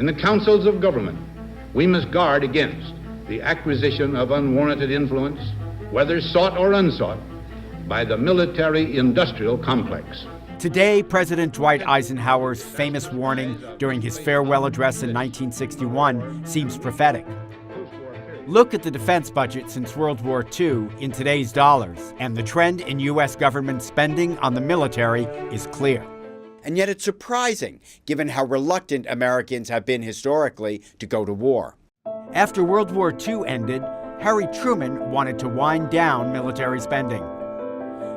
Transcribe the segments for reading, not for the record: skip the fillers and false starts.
In the councils of government, we must guard against the acquisition of unwarranted influence, whether sought or unsought, by the military-industrial complex. Today, President Dwight Eisenhower's famous warning during his farewell address in 1961 seems prophetic. Look at the defense budget since World War II in today's dollars, and the trend in U.S. government spending on the military is clear. And yet it's surprising, given how reluctant Americans have been historically to go to war. After World War II ended, Harry Truman wanted to wind down military spending.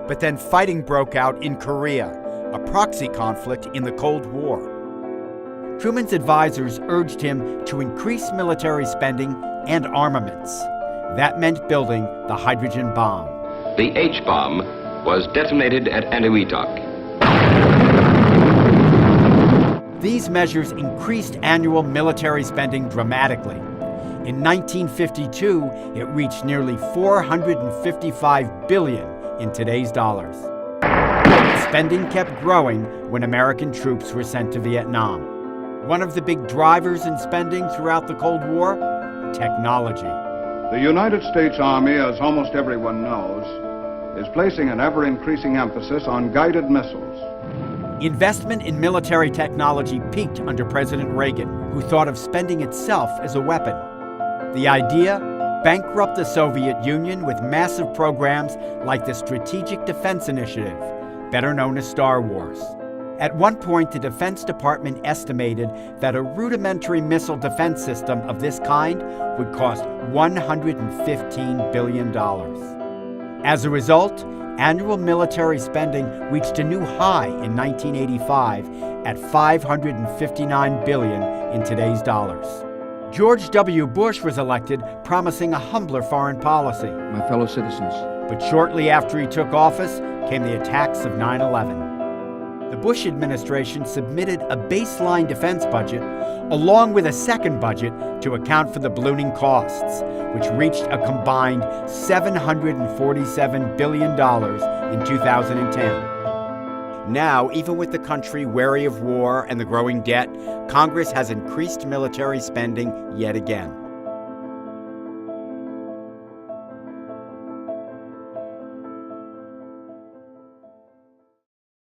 But then fighting broke out in Korea, a proxy conflict in the Cold War. Truman's advisors urged him to increase military spending and armaments. That meant building the hydrogen bomb. The H-bomb was detonated at Eniwetok. These measures increased annual military spending dramatically. In 1952, it reached nearly $455 billion in today's dollars. Spending kept growing when American troops were sent to Vietnam. One of the big drivers in spending throughout the Cold War? Technology. The United States Army, as almost everyone knows, is placing an ever-increasing emphasis on guided missiles. Investment in military technology peaked under President Reagan, who thought of spending itself as a weapon. The idea? Bankrupt the Soviet Union with massive programs like the Strategic Defense Initiative, better known as Star Wars. At one point, the Defense Department estimated that a rudimentary missile defense system of this kind would cost $115 billion. As a result, annual military spending reached a new high in 1985 at $559 billion in today's dollars. George W. Bush was elected, promising a humbler foreign policy. My fellow citizens. But shortly after he took office came the attacks of 9/11. The Bush administration submitted a baseline defense budget along with a second budget to account for the ballooning costs, which reached a combined $747 billion in 2010. Now, even with the country wary of war and the growing debt, Congress has increased military spending yet again.